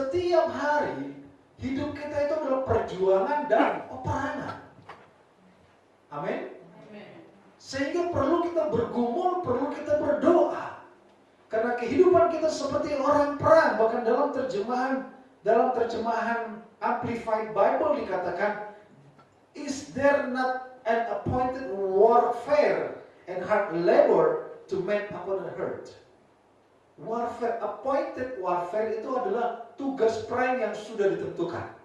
setiap hari hidup kita itu adalah perjuangan dan peperangan. Amin. Sehingga perlu kita bergumul, perlu kita berdoa. Karena kehidupan kita seperti orang perang. Bahkan dalam terjemahan Amplified Bible dikatakan, is there not an appointed warfare and hard labor to make upon the hurt? Warfare, appointed warfare itu adalah tugas perang yang sudah ditentukan.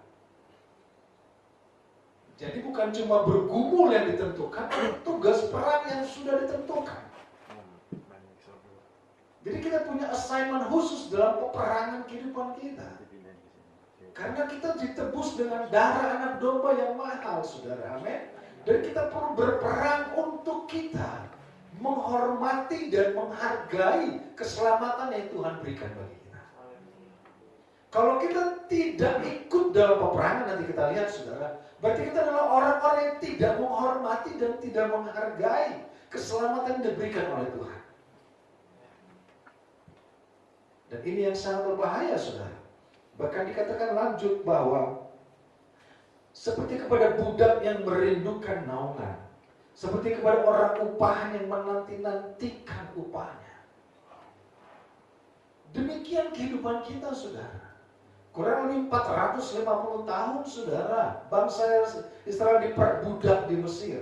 Jadi bukan cuma bergumul yang ditentukan, tugas perang yang sudah ditentukan. Jadi kita punya assignment khusus dalam peperangan kehidupan kita. Karena kita ditebus dengan darah anak domba yang mahal, saudara. Amin. Dan kita perlu berperang untuk kita menghormati dan menghargai keselamatan yang Tuhan berikan bagi kita. Kalau kita tidak ikut dalam peperangan, nanti kita lihat, saudara, berarti kita adalah orang-orang yang tidak menghormati dan tidak menghargai keselamatan yang diberikan oleh Tuhan. Dan ini yang sangat berbahaya, saudara. Bahkan dikatakan lanjut bahwa seperti kepada budak yang merindukan naungan, seperti kepada orang upahan yang menanti-nantikan upahnya. Demikian kehidupan kita, saudara. Kurang lebih 450 tahun, saudara, bangsa Israel diperbudak di Mesir.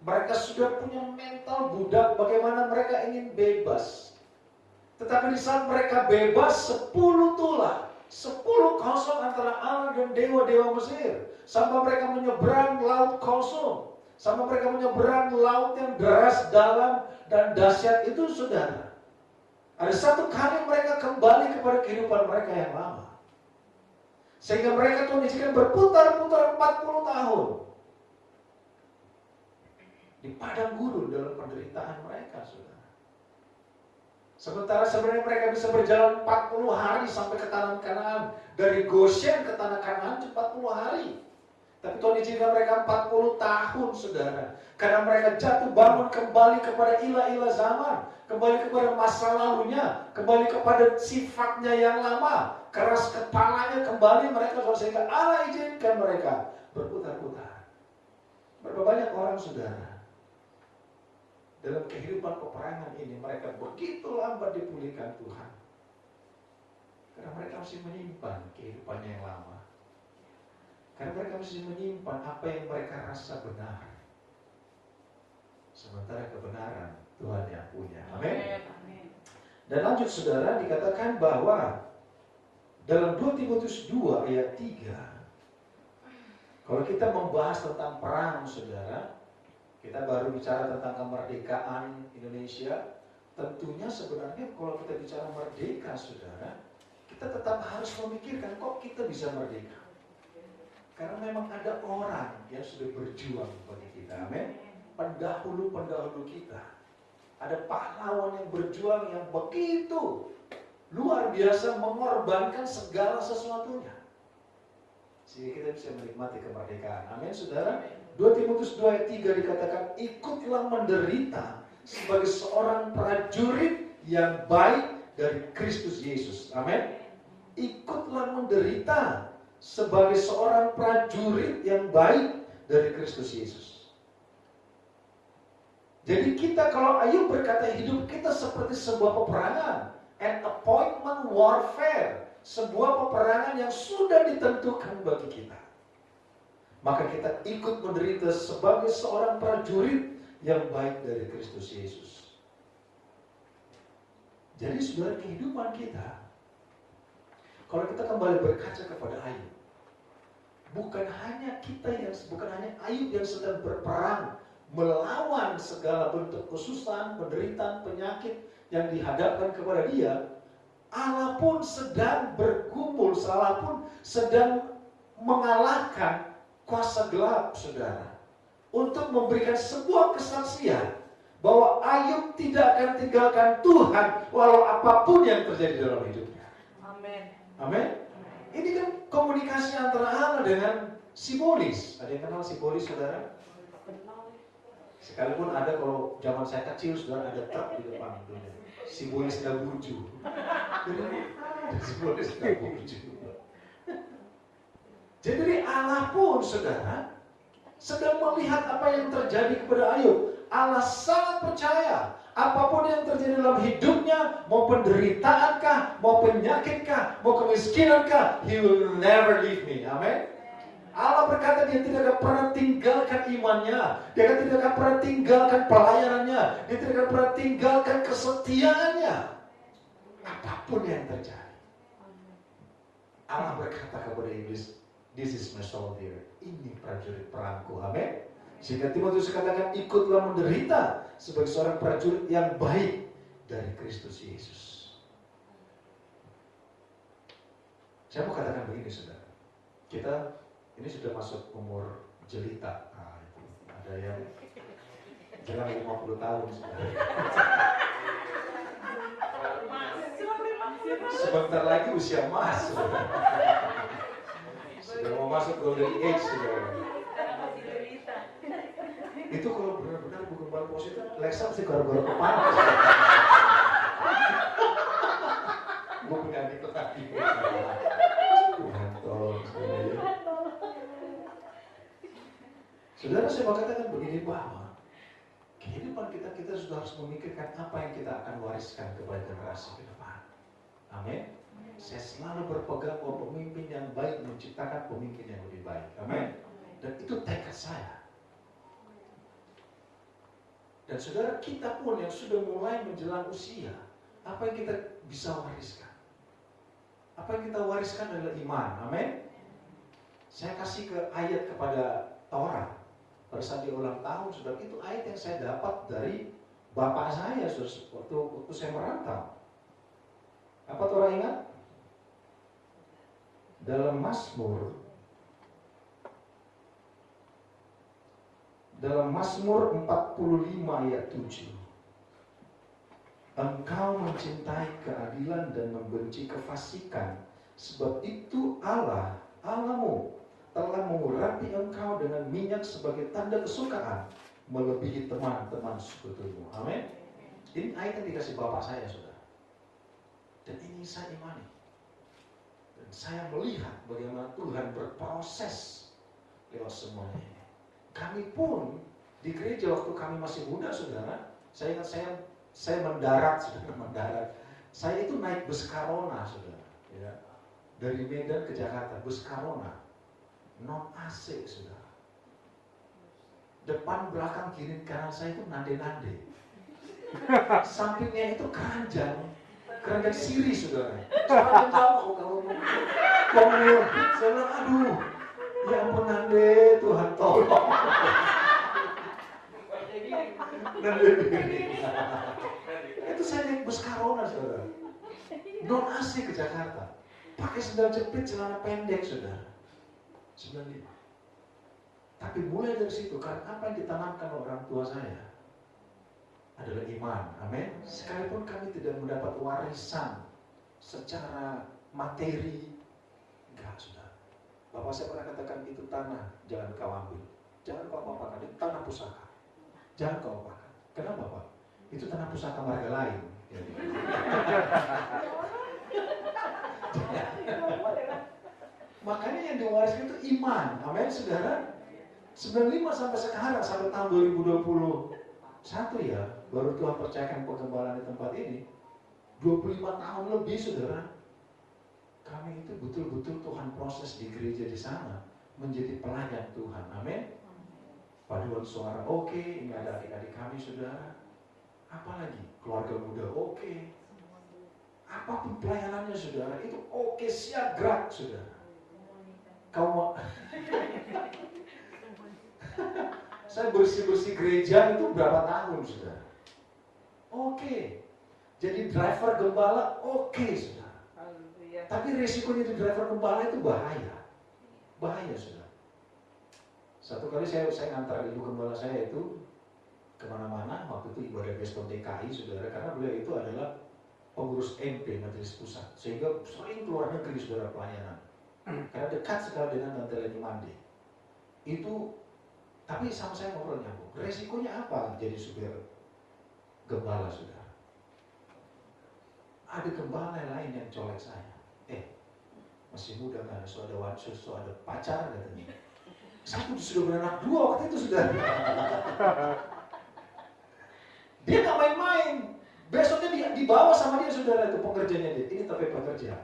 Mereka sudah punya mental budak, bagaimana mereka ingin bebas. Tetapi di saat mereka bebas, 10 tulah, 10 kosong antara Allah dan dewa-dewa Mesir. Sampai mereka menyeberang laut kosong. Sampai mereka menyeberang laut yang deras, dalam, dan dahsyat itu, saudara. Ada satu kali mereka kembali kepada kehidupan mereka yang lama. Sehingga mereka Tuhan izinkan berputar-putar 40 tahun. Di padang gurun dalam penderitaan mereka, saudara. Sementara sebenarnya mereka bisa berjalan 40 hari sampai ke tanah Kanaan. Dari Goshen ke tanah Kanaan 40 hari. Tapi Tuhan izinkan mereka 40 tahun, saudara. Karena mereka jatuh bangun kembali kepada ilah-ilah zaman. Kembali kepada masa lalunya. Kembali kepada sifatnya yang lama. Keras kepalanya kembali mereka, sehingga Allah izinkan mereka berputar-putar. Berapa banyak orang, saudara, dalam kehidupan peperangan ini mereka begitu lambat dipulihkan Tuhan. Karena mereka masih menyimpan kehidupannya yang lama. Karena mereka masih menyimpan apa yang mereka rasa benar. Sementara kebenaran Tuhan yang punya. Amin. Dan lanjut, saudara, dikatakan bahwa dalam 2 Timotius 2 ayat 3, kalau kita membahas tentang perang, saudara, kita baru bicara tentang kemerdekaan Indonesia. Tentunya sebenarnya kalau kita bicara merdeka, saudara, kita tetap harus memikirkan kok kita bisa merdeka. Karena memang ada orang yang sudah berjuang bagi kita. Amin. Pendahulu-pendahulu kita. Ada pahlawan yang berjuang yang begitu luar biasa, mengorbankan segala sesuatunya. Sehingga kita bisa menikmati kemerdekaan. Amin, saudara. 2 Timotius 2 ayat 3 dikatakan, ikutlah menderita sebagai seorang prajurit yang baik dari Kristus Yesus. Amin. Ikutlah menderita sebagai seorang prajurit yang baik dari Kristus Yesus. Jadi kita, kalau Ayub berkata hidup kita seperti sebuah peperangan, an appointment warfare, sebuah peperangan yang sudah ditentukan bagi kita. Maka kita ikut menderita sebagai seorang prajurit yang baik dari Kristus Yesus. Jadi saudara, kehidupan kita, kalau kita kembali berkaca kepada Ayub, bukan hanya Ayub yang sedang berperang melawan segala bentuk kesusahan, penderitaan, penyakit yang dihadapkan kepada dia. Allah pun sedang bergumul, Allah pun sedang mengalahkan kuasa gelap, saudara, untuk memberikan sebuah kesaksian bahwa Ayub tidak akan tinggalkan Tuhan walau apapun yang terjadi dalam hidupnya. Amin. Amin. Ini kan komunikasi antara Allah dengan simbolis. Ada yang kenal simbolis, saudara? Sekalipun ada, kalau zaman saya kecil, saudara, ada truk di depan simbolis Dabuju. Simbolis Dabuju. Jadi Allah pun, saudara, sedang melihat apa yang terjadi kepada Ayub. Allah sangat percaya apapun yang terjadi dalam hidupnya, mau penderitaankah, mau penyakitkah, mau kemiskinankah, He will never leave me. Amin. Allah berkata dia tidak akan pernah tinggalkan imannya, dia tidak akan pernah tinggalkan pelayanannya, dia tidak akan pernah tinggalkan kesetiaannya. Apapun yang terjadi, Allah berkata kepada iblis, "This is my soldier." Ini prajurit perangku. Amin. Sehingga Timotius katakan, ikutlah menderita sebagai seorang prajurit yang baik dari Kristus Yesus. Saya mau katakan begini, saudara. Kita ini sudah masuk umur jelita. Nah, itu. Ada yang jelang 50 tahun, saudara. Sebentar lagi usia emas, saudara. Sudah mau masuk golden age, saudara. Itu kalau benar-benar bukan bal positif, Lexa mesti gara-gara kepala. Gue punya adik lagi. Tuhan tolong saya. Saudara, saya mau katakan begini, bahwa kehidupan kita sudah harus memikirkan apa yang kita akan wariskan kepada generasi ke depan. Amin. Saya selalu berpegang bahwa pemimpin yang baik menciptakan pemimpin yang lebih baik. Amin. Dan itu tekad saya. Dan saudara, kita pun yang sudah mulai menjelang usia, apa yang kita bisa wariskan? Apa yang kita wariskan adalah iman. Amin. Saya kasih ke ayat kepada Torah pada saat dia ulang tahun, saudara. Itu ayat yang saya dapat dari bapak saya, saudara, waktu saya merantau. Apa Torah ingat? Dalam Mazmur 45 ayat 7. Engkau mencintai keadilan dan membenci kefasikan, sebab itu Allahmu telah mengurapi engkau dengan minyak sebagai tanda kesukaan, melebihi teman-teman sekutumu. Amin. Ini ayat yang dikasih bapak saya, saudara. Dan ini saya imani. Dan saya melihat bagaimana Tuhan berproses lewat semuanya ini. Kami pun di gereja waktu kami masih muda, saudara, saya ingat saya mendarat. Saya itu naik bus Karona, saudara, ya, dari Medan ke Jakarta, bus Karona, non AC, saudara. Depan, belakang, kiri, kanan saya itu nande-nande. Sampingnya itu keranjang siri, saudara. Semakin jauh kalau saya bilang, aduh, ya ampun nande, Tuhan tolong. Itu saya naik bus Karona, saudara, non AC ke Jakarta, pakai sendal jepit, celana pendek, saudara, 95. Tapi mulai dari situ, karena apa yang ditanamkan orang tua saya adalah iman. Amin. Sekalipun kami tidak mendapat warisan secara materi, enggak, saudara. Bapak saya pernah katakan, itu tanah jangan kau ambil, jangan kau apakan, itu tanah pusaka, jangan kau apakan. Kenapa, Pak? Itu tanah pusaka warga lain. Makanya yang diwariskan itu iman. Amin, saudara. 95 sampai sekarang, sampai tahun 2021 ya, baru Tuhan percayakan pengembalaan di tempat ini. 25 tahun lebih, saudara. Kami itu betul-betul Tuhan proses di gereja di sana menjadi pelayan Tuhan. Amin. Paduan suara oke, ini ada adik-adik kami, saudara. Apalagi keluarga muda oke. Apapun pelayanannya, saudara, itu oke, siap gerak, saudara. Kau mau saya bersih-bersih gereja itu berapa tahun, saudara? Oke. Jadi driver gembala oke, saudara. Tapi resikonya di driver gembala itu bahaya. Bahaya, saudara. Satu kali saya ngantar ibu gembala saya itu kemana-mana, waktu itu ibadah Geston DKI, saudara, karena beliau itu adalah pengurus MP, Majelis Pusat, sehingga sering keluar negeri, saudara, pelayanan. Karena dekat sekali dengan Tanteleni Mande. Itu, tapi sama saya ngobrol nyambung. Resikonya apa jadi supir gembala, saudara? Ada gembala lain yang colek saya. Masih muda kan, so ada wanita, so ada pacar katanya. Satu sudah beranak 2 waktu itu sudah. Dia nggak main-main. Besoknya dia dibawa sama dia saudara itu pekerjanya dia. Ini tapi pekerja.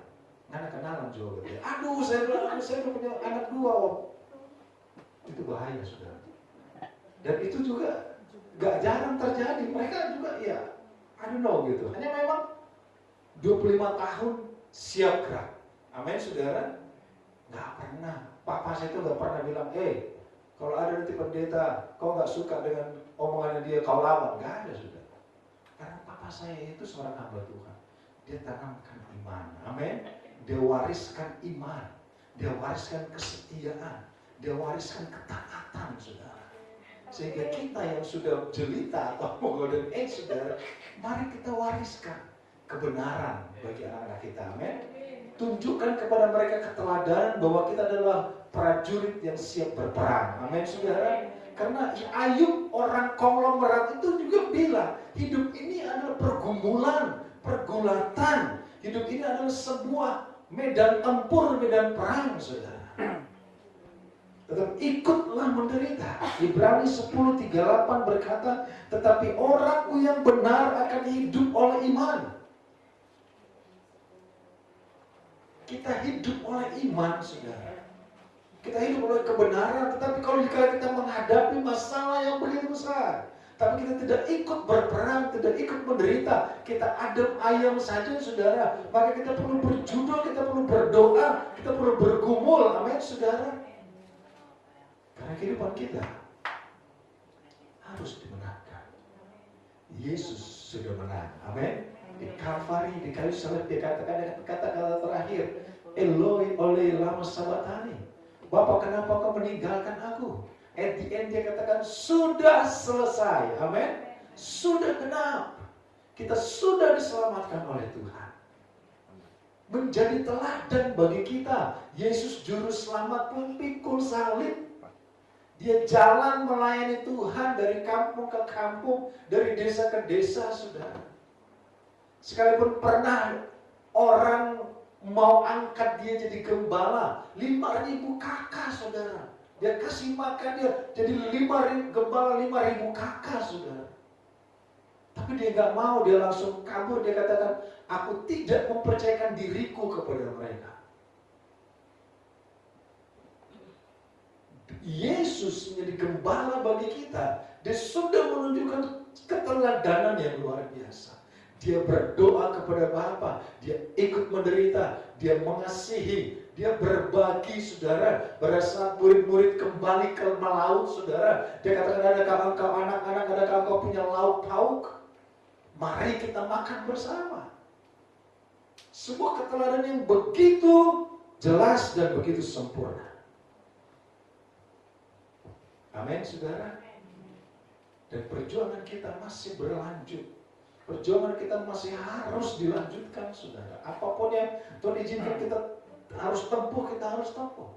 Nggak kenalan juga. Aduh, saya udah punya anak 2. Itu bahaya saudara. Dan itu juga nggak jarang terjadi. Mereka juga ya, I don't know gitu. Hanya memang 25 tahun siap gerak. Amin saudara. Nggak pernah. Papa saya itu nggak pernah bilang, kalau ada nanti pendeta, kau nggak suka dengan omongannya dia, kau lawan. Nggak ada saudara. Karena papa saya itu seorang hamba Tuhan. Dia tanamkan iman. Amin. Dia wariskan iman. Dia wariskan kesetiaan. Dia wariskan ketaatan saudara. Sehingga kita yang sudah jelita atau golden age saudara, mari kita wariskan kebenaran bagi anak-anak kita. Amin. Tunjukkan kepada mereka keteladanan bahwa kita adalah prajurit yang siap berperang. Amin saudara. Karena Ayub orang konglomerat itu juga bilang, hidup ini adalah pergumulan, pergulatan. Hidup ini adalah sebuah medan tempur, medan perang saudara. Tetap ikutlah menderita. Ibrani 10:38 berkata, tetapi orang yang benar akan hidup oleh iman. Kita hidup oleh iman, saudara. Kita hidup oleh kebenaran, tetapi kalau kita menghadapi masalah yang begitu besar, tapi kita tidak ikut berperang, tidak ikut menderita, kita adem ayam saja, saudara. Maka kita perlu berjudul, kita perlu berdoa, kita perlu bergumul, amin, saudara. Karena kehidupan kita harus dimenangkan. Yesus sudah menang, amin. Di Kalvari, di kayu salib dia katakan kata-kata terakhir, Eloi oleh lama sabatani. Bapak, kenapa kau meninggalkan aku? At the end dia katakan sudah selesai, amin. Sudah genap. Kita sudah diselamatkan oleh Tuhan. Menjadi teladan bagi kita. Yesus juru selamat pun pikul salib. Dia jalan melayani Tuhan dari kampung ke kampung, dari desa ke desa, saudara. Sekalipun pernah orang mau angkat dia jadi gembala, 5.000 kakak saudara. Dia kasih makan dia jadi 5.000 gembala, 5.000 kakak saudara. Tapi dia nggak mau, dia langsung kabur. Dia katakan, aku tidak mempercayakan diriku kepada mereka. Yesus menjadi gembala bagi kita. Dia sudah menunjukkan keteladanan yang luar biasa. Dia berdoa kepada Bapa, dia ikut menderita, dia mengasihi, dia berbagi, saudara. Pada saat murid-murid kembali ke melaut, saudara, dia katakan, adakah engkau anak-anak, adakah engkau punya lauk pauk? Mari kita makan bersama. Sebuah keteladanan yang begitu jelas dan begitu sempurna. Amin, saudara. Dan perjuangan kita masih berlanjut. Perjuangan kita masih harus dilanjutkan, saudara. Apapun yang Tuhan izinkan kita harus tempuh, kita harus tempuh.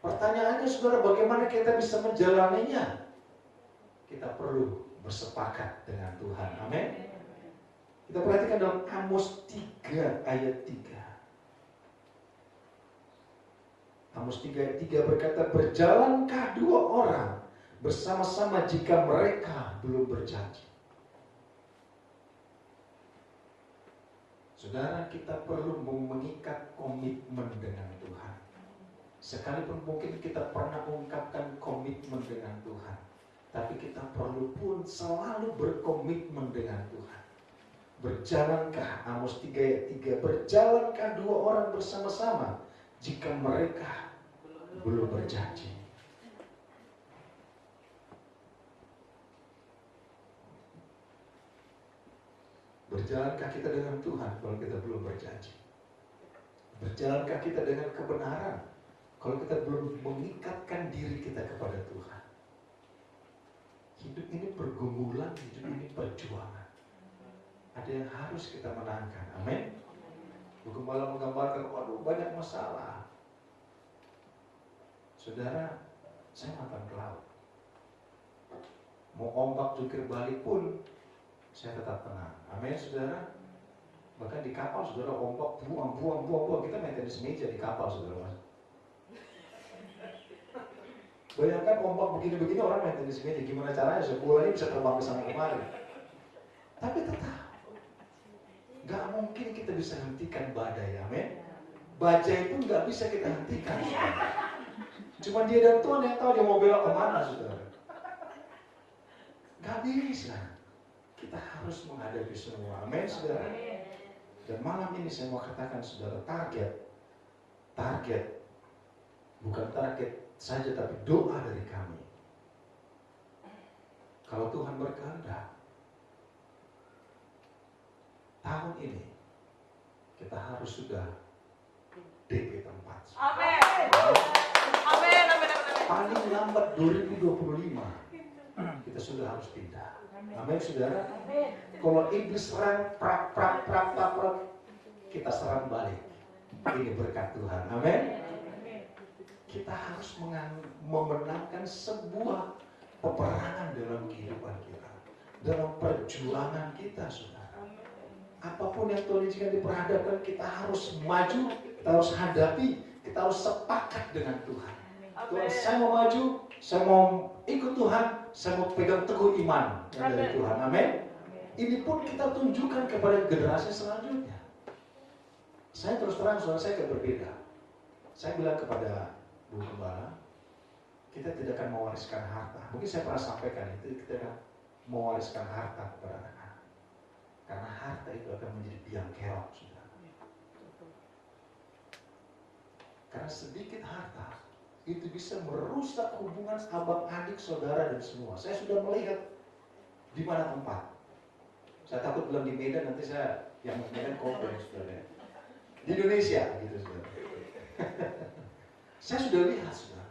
Pertanyaannya, saudara, bagaimana kita bisa menjalaninya? Kita perlu bersepakat dengan Tuhan. Amin. Kita perhatikan dalam Amos 3 ayat 3. Amos 3 ayat 3 berkata, berjalankah 2 orang bersama-sama jika mereka belum berjanji? Saudara, kita perlu mengikat komitmen dengan Tuhan. Sekalipun mungkin kita pernah mengungkapkan komitmen dengan Tuhan, tapi kita perlu pun selalu berkomitmen dengan Tuhan. Berjalankah, Amos 3 ayat 3, berjalankah 2 orang bersama-sama jika mereka belum berjanji? Berjalankah kita dengan Tuhan kalau kita belum berjanji? Berjalankah kita dengan kebenaran kalau kita belum mengikatkan diri kita kepada Tuhan? Hidup ini pergumulan, hidup ini perjuangan. Ada yang harus kita menangkan. Amin. Bukan malah menggambarkan, waduh banyak masalah. Saudara, saya makan ke laut. Mau ombak jungkir balik pun saya tetap tenang. Amin, saudara. Bahkan di kapal, saudara, ombak buang. Kita main tenis meja di kapal, saudara. Bayangkan ombak begini-begini, orang main tenis meja. Gimana caranya bolanya bisa terbang ke sana kemari? Tapi tetap, gak mungkin kita bisa hentikan badai, amin. Bajai pun gak bisa kita hentikan, saudara. Cuma dia dan Tuhan yang tahu dia mau belok kemana, saudara. Gak bisa. Kita harus menghadapi semua, amin, saudara. Dan malam ini saya mau katakan, saudara, target bukan target saja, tapi doa dari kami. Kalau Tuhan berkehendak, tahun ini kita harus sudah DP tempat. Amin. Amin. Paling lambat 2025 kita sudah harus pindah. Amin, saudara. Kalau iblis serang, prak, kita serang balik. Ini berkat Tuhan. Amin. Kita harus memenangkan sebuah peperangan dalam kehidupan kita, dalam perjuangan kita, saudara. Apapun yang Tuhan izinkan diperhadapkan, kita harus maju, kita harus hadapi, kita harus sepakat dengan Tuhan. Tuhan, saya mau maju, saya mau ikut Tuhan, saya mau pegang teguh iman dari Tuhan. Amin. Ini pun kita tunjukkan kepada generasi selanjutnya. Saya terus terang, saudara, saya agak berbeda. Saya bilang kepada Bu Gembala, kita tidak akan mewariskan harta. Mungkin saya pernah sampaikan itu, kita akan mewariskan harta kepada anak-anak. Karena harta itu akan menjadi biang kerok, saudara. Karena sedikit harta itu bisa merusak hubungan abang adik, saudara, dan semua. Saya sudah melihat di mana tempat. Saya takut bilang di Medan, nanti saya yang Medan komplain, saudara. Di Indonesia, gitu, saudara. Saya sudah lihat, saudara.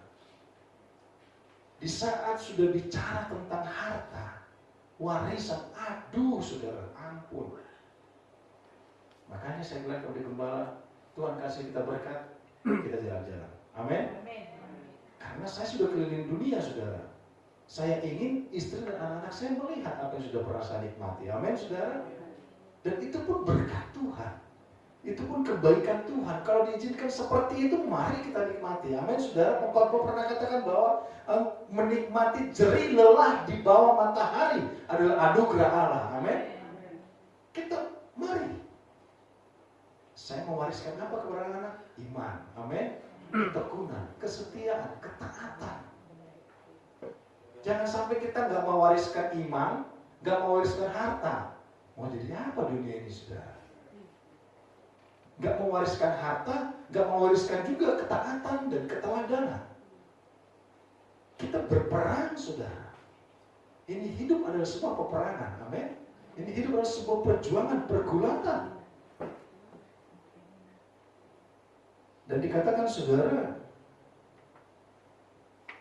Di saat sudah bicara tentang harta, warisan, aduh, saudara, ampun. Makanya saya bilang kepada Gembala, Tuhan kasih kita berkat, kita jalan-jalan. Amin. Karena saya sudah keliling dunia, saudara. Saya ingin istri dan anak-anak saya melihat apa yang sudah pernah saya nikmati. Amin, saudara. Dan itu pun berkat Tuhan. Itu pun kebaikan Tuhan. Kalau diizinkan seperti itu, mari kita nikmati. Amin, saudara. Pengkhotbah pernah katakan bahwa menikmati jerih lelah di bawah matahari adalah anugerah Allah. Amin. Kita mari. Saya mewariskan apa kepada anak-anak? Iman. Amin. Ketekunan, kesetiaan, ketaatan. Jangan sampai kita nggak mewariskan iman, nggak mewariskan harta. Mau jadi apa dunia ini, saudara? Nggak mewariskan harta, nggak mewariskan juga ketaatan dan keteladanan. Kita berperang, saudara. Ini hidup adalah sebuah peperangan, amin. Ini hidup adalah sebuah perjuangan, pergulatan. Dan dikatakan, saudara,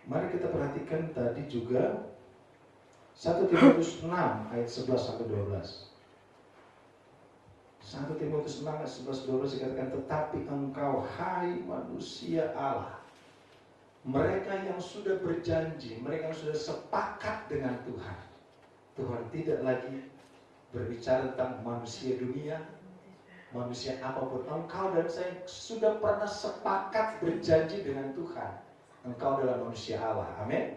mari kita perhatikan tadi juga 1 Timotius 6 ayat 11 sampai 12. 1 Timotius 6 ayat 11-12 dikatakan, tetapi engkau, hai manusia Allah, mereka yang sudah berjanji, mereka yang sudah sepakat dengan Tuhan. Tuhan tidak lagi berbicara tentang manusia dunia, manusia apapun. Engkau dan saya sudah pernah sepakat berjanji dengan Tuhan. Engkau adalah manusia Allah. Amin.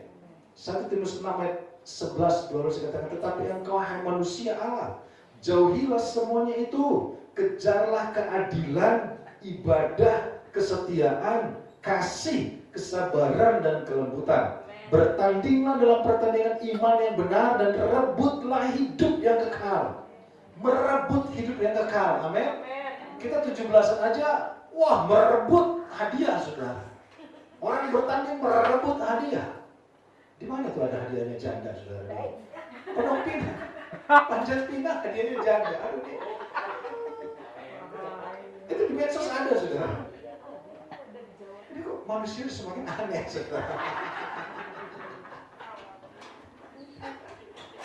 1 Timotius 6 ayat 11-12 dikatakan, tetapi engkau, hai manusia Allah, jauhilah semuanya itu, kejarlah keadilan, ibadah, kesetiaan, kasih, kesabaran, dan kelembutan. Bertandinglah dalam pertandingan iman yang benar dan rebutlah hidup yang kekal. Merebut hidup yang kekal. Amin. Kita 17-an aja, wah, merebut hadiah, saudara. Orang bertanding merebut hadiah. Di mana tuh ada hadiahnya janda, saudara? Pondok Pinang, Panjat Pinang, hadiahnya janda. Aduh, itu di medsos ada, saudara. Ini kok manusia semakin aneh, saudara.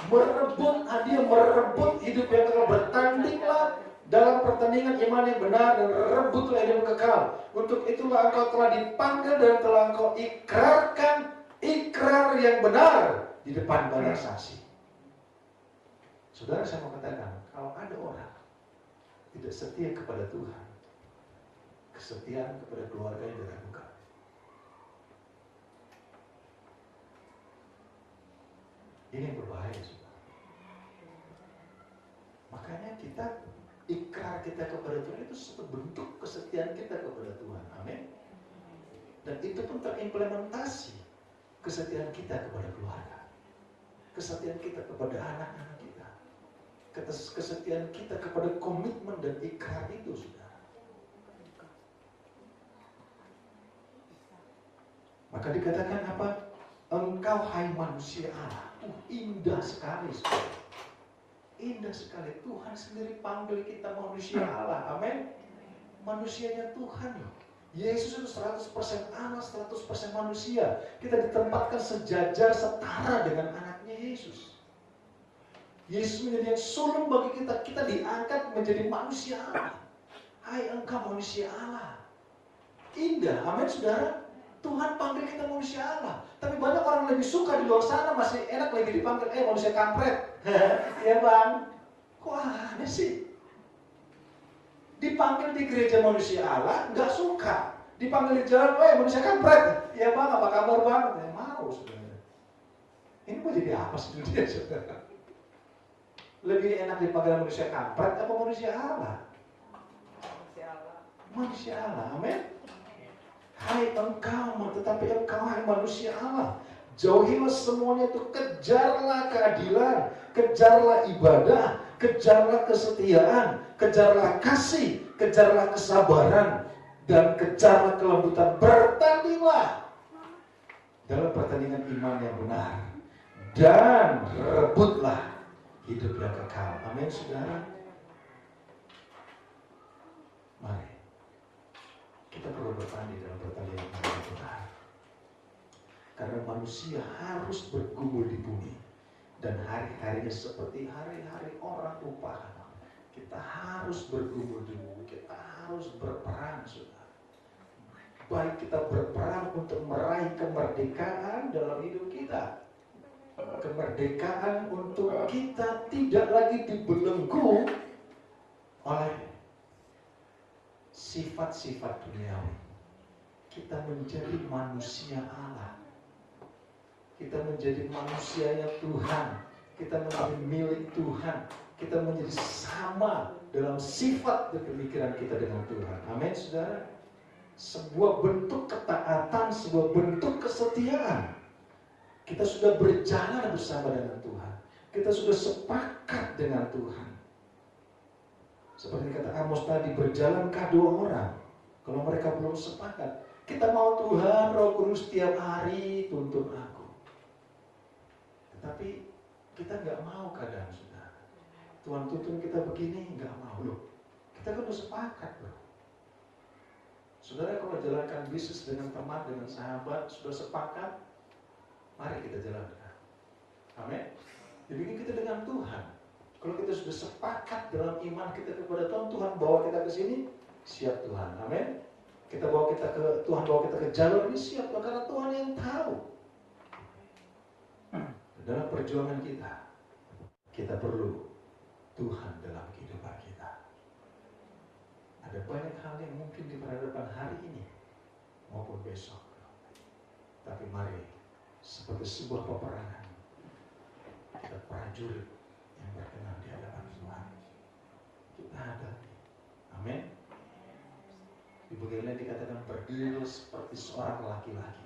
Merebut hadiah, merebut hidup yang kekal. Bertandinglah dalam pertandingan iman yang benar dan rebutlah hidup kekal. Untuk itulah engkau telah dipanggil dan telah engkau ikrarkan ikrar yang benar di depan banyak saksi. Saudara, saya mau katakan, kalau ada orang tidak setia kepada Tuhan, kesetiaan kepada keluarganya diragukan. Ini yang berbahaya, saudara. Makanya ikrar kita kepada Tuhan itu satu bentuk kesetiaan kita kepada Tuhan. Amin. Dan itu pun terimplementasi kesetiaan kita kepada keluarga, kesetiaan kita kepada anak-anak kita, kesetiaan kita kepada komitmen dan ikrar itu, saudara. Maka dikatakan apa? Engkau hai manusia Allah. Indah sekali, saudara. Indah sekali. Tuhan sendiri panggil kita manusia Allah. Amin. Manusianya Tuhan. Yesus itu 100% Allah, 100% manusia. Kita ditempatkan sejajar setara dengan anaknya Yesus. Yesus menjadi yang sulung bagi kita. Kita diangkat menjadi manusia Allah. Hai engkau manusia Allah. Indah. Amin, saudara. Tuhan panggil kita manusia Allah. Tapi banyak orang lebih suka di luar sana masih enak lagi dipanggil manusia kampret. Iya bang. Kok aneh sih? Dipanggil di gereja manusia Allah nggak suka. Dipanggil di jalan, manusia kampret. Iya bang, apa kabar bang? Ya, mau sebenarnya. Ini mau jadi apa sih dia, saudara? Lebih enak dipanggil manusia kampret apa manusia Allah? Manusia Allah. Manusia Allah. Amin. Hai engkau, tetapi engkau hai manusia Allah. Jauhilah semuanya itu, kejarlah keadilan, kejarlah ibadah, kejarlah kesetiaan, kejarlah kasih, kejarlah kesabaran, dan kejarlah kelembutan. Bertandinglah dalam pertandingan iman yang benar, dan rebutlah hidup yang kekal. Amin, saudara. Mari kita perlu bertanding dalam pertandingan yang benar. Karena manusia harus bergumul di bumi. Dan hari-harinya seperti hari-hari orang rupahan. Kita harus bergumul di bumi. Kita harus berperang, saudara. Baik kita berperang untuk meraih kemerdekaan dalam hidup kita. Kemerdekaan untuk kita tidak lagi dibelenggu oleh sifat-sifat duniawi. Kita menjadi manusia Allah. Kita menjadi manusianya Tuhan. Kita menjadi milik Tuhan. Kita menjadi sama dalam sifat dan pemikiran kita dengan Tuhan. Amin, saudara. Sebuah bentuk ketaatan, sebuah bentuk kesetiaan. Kita sudah berjalan bersama dengan Tuhan. Kita sudah sepakat dengan Tuhan. Seperti kata Amos tadi, berjalankah dua orang kalau mereka belum sepakat? Kita mau Tuhan, Roh Kudus setiap hari tuntun aku. Tetapi kita nggak mau keadaan, saudara. Tuhan tuntun kita begini, nggak mau loh. Kita kan udah sepakat, bro. Saudara kalau jalankan bisnis dengan teman, dengan sahabat, sudah sepakat, mari kita jalankan. Amin. Demikian kita dengan Tuhan. Kalau kita sudah sepakat dalam iman kita kepada Tuhan, Tuhan bawa kita ke sini, siap Tuhan. Amin. Tuhan bawa kita ke jalur ini, siap Tuhan, karena Tuhan yang tahu. Dalam perjuangan kita perlu Tuhan dalam kehidupan kita. Ada banyak hal yang mungkin di hadapan hari ini maupun besok. Tapi mari, seperti sebuah peperangan, kita prajurit yang berkenan di hadapan Tuhan. Kita hadapi. Amin. Di bagian lain dikatakan berdiri seperti seorang laki-laki.